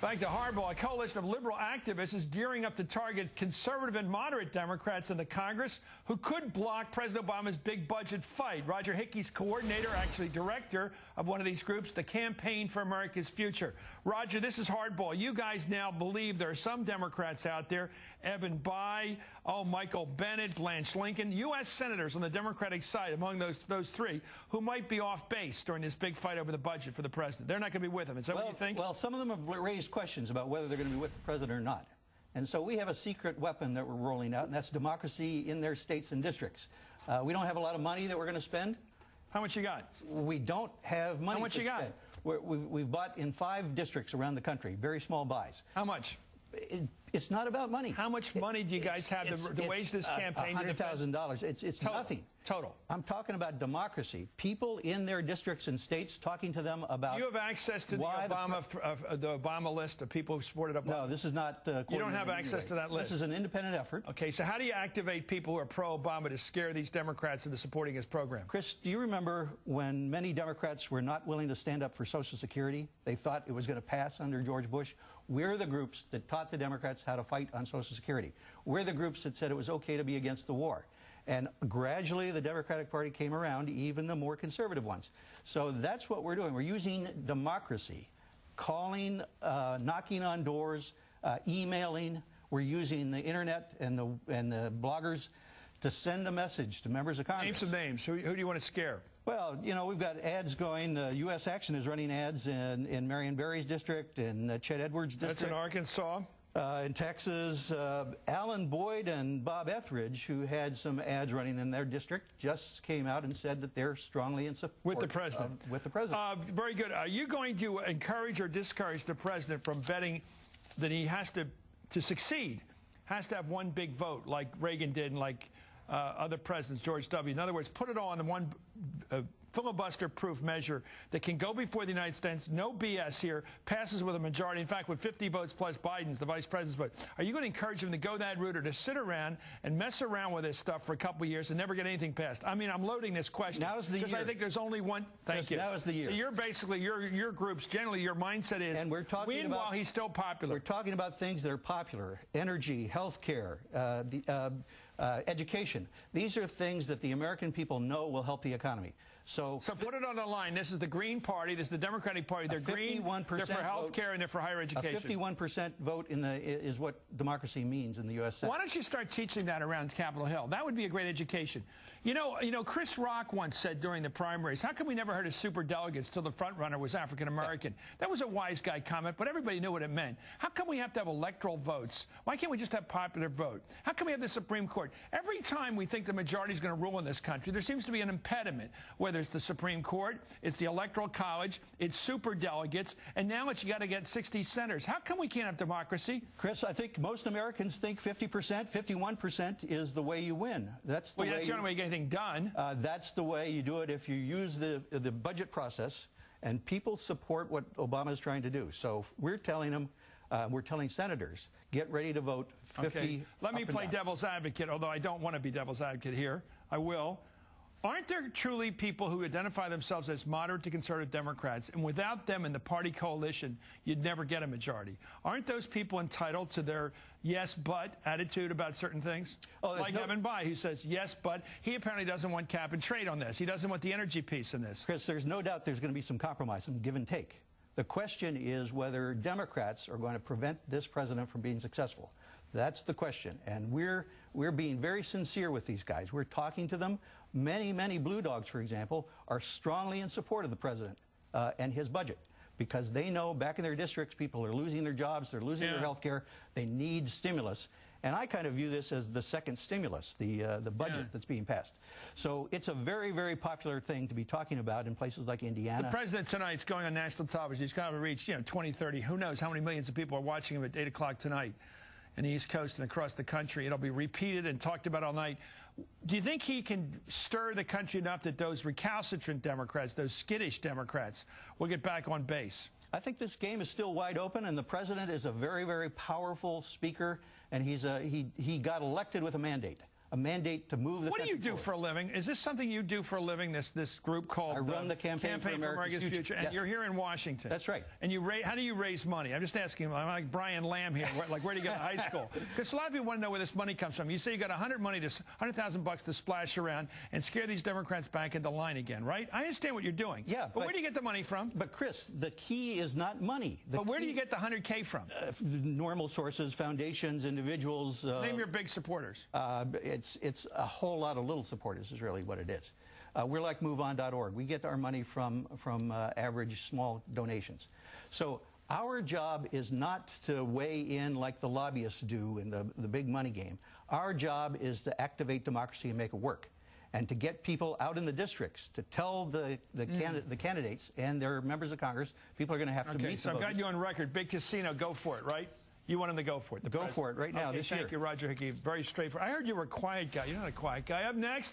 Back to Hardball. A coalition of liberal activists is gearing up to target conservative and moderate Democrats in the Congress who could block President Obama's big budget fight. Robert Hickey's coordinator, actually director of one of these groups, the Campaign for America's Future. Roger, this is Hardball. You guys now believe there are some Democrats out there, Evan Bayh, Michael Bennet, Blanche Lincoln, U.S. senators on the Democratic side, among those three, who might be off base during this big fight over the budget for the president. They're not going to be with him. Is that what you think? Well, some of them have raised questions about whether they're going to be with the president or not. And so we have a secret weapon that we're rolling out, and that's democracy in their states and districts. We don't have a lot of money that we're going to spend. How much you got? We don't have money. How much you got? We've bought in 5 districts around the country, very small buys. How much? It's not about money. How much money do you guys have to wage this campaign? $100,000. It's nothing. Total. I'm talking about democracy. People in their districts and states talking to them about. Do you have access to the Obama list of people who supported Obama? No, this is not. You don't have access to that list. This is an independent effort. Okay, so how do you activate people who are pro-Obama to scare these Democrats into supporting his program? Chris, do you remember when many Democrats were not willing to stand up for Social Security? They thought it was going to pass under George Bush. We're the groups that taught the Democrats how to fight on Social Security. We're the groups that said it was okay to be against the war. And gradually the Democratic Party came around, even the more conservative ones. So that's what we're doing. We're using democracy, calling, knocking on doors, emailing. We're using the internet and the bloggers to send a message to members of Congress. Name some names. Who do you want to scare? Well, you know, we've got ads going. U.S. Action is running ads in Marion Barry's district, in Chet Edwards' district. That's in Arkansas. In Texas, Alan Boyd and Bob Etheridge, who had some ads running in their district, just came out and said that they're strongly in support with the president. With the president. Very good. Are you going to encourage or discourage the president from betting that he has to succeed, has to have one big vote like Reagan did and like other presidents, George W. In other words, put it all in one filibuster-proof measure that can go before the United States, no BS here, passes with a majority, in fact, with 50 votes plus Biden's, the vice president's vote. Are you going to encourage him to go that route or to sit around and mess around with this stuff for a couple of years and never get anything passed? I mean, I'm loading this question. Now is the year. Because I think there's only one. Thank you. Now is the year. So you're basically, your groups, generally, your mindset is, and we're talking win while he's still popular. We're talking about things that are popular. Energy, health care, education. These are things that the American people know will help the economy. So put it on the line. This is the Green Party. This is the Democratic Party. They're green. They're for health care and they're for higher education. A 51% vote is what democracy means in the U.S. Senate. Why don't you start teaching that around Capitol Hill? That would be a great education. You know, Chris Rock once said during the primaries, how come we never heard of superdelegates till the front runner was African American? Yeah. That was a wise guy comment, but everybody knew what it meant. How come we have to have electoral votes? Why can't we just have popular vote? How come we have the Supreme Court? Every time we think the majority is going to rule in this country, there seems to be an impediment, whether it's the Supreme Court, it's the Electoral College, it's superdelegates, and now it's you got to get 60 senators. How come we can't have democracy? Chris, I think most Americans think 50%, 51% is the way you win. That's the way. That's the only way you get anything done. That's the way you do it if you use the budget process, and people support what Obama is trying to do. So we're telling them, we're telling senators, get ready to vote 50. Okay. Let me play devil's advocate, although I don't want to be devil's advocate here. I will. Aren't there truly people who identify themselves as moderate to conservative Democrats, and without them in the party coalition, you'd never get a majority? Aren't those people entitled to their yes, but attitude about certain things? Like Evan Bayh, who says yes, but he apparently doesn't want cap and trade on this. He doesn't want the energy piece in this. Chris, there's no doubt there's going to be some compromise, some give and take. The question is whether Democrats are going to prevent this president from being successful. That's the question. And we're being very sincere with these guys. We're talking to them. Many Blue Dogs, for example, are strongly in support of the president and his budget because they know back in their districts people are losing their jobs, they're losing their health care, they need stimulus. And I kind of view this as the second stimulus, the budget that's being passed. So it's a very popular thing to be talking about in places like Indiana. The president tonight is going on national television. He's going to reach 20, 30, who knows how many millions of people are watching him at 8 o'clock tonight in the East Coast and across the country. It'll be repeated and talked about all night. Do you think he can stir the country enough that those recalcitrant Democrats, those skittish Democrats, will get back on base? I think this game is still wide open, and the president is a very powerful speaker, and he got elected with a mandate. a mandate to move the What do you country do forward. for a living? Is this something you do for a living, this group called I run the Campaign for America's Future. and Yes. you're here in Washington. That's right. And how do you raise money? I'm just asking, I'm like Brian Lamb here, where do you go to high school? Because a lot of people want to know where this money comes from. You say you got $100,000 to splash around and scare these Democrats back into line again, right? I understand what you're doing. Yeah, but where do you get the money from? But Chris, the key is not money. But where do you get the $100K from? Normal sources, foundations, individuals. Name your big supporters. It's a whole lot of little supporters is really what it is. We're like MoveOn.org. We get our money from average small donations. So our job is not to weigh in like the lobbyists do in the big money game. Our job is to activate democracy and make it work, and to get people out in the districts to tell the candidates and their members of Congress, people are going to have to meet so the I've got voters. you on record. Big casino, go for it, right? You want him to go for it. Go for it right now, this year. Thank you, Roger Hickey. Very straightforward. I heard you were a quiet guy. You're not a quiet guy. Up next.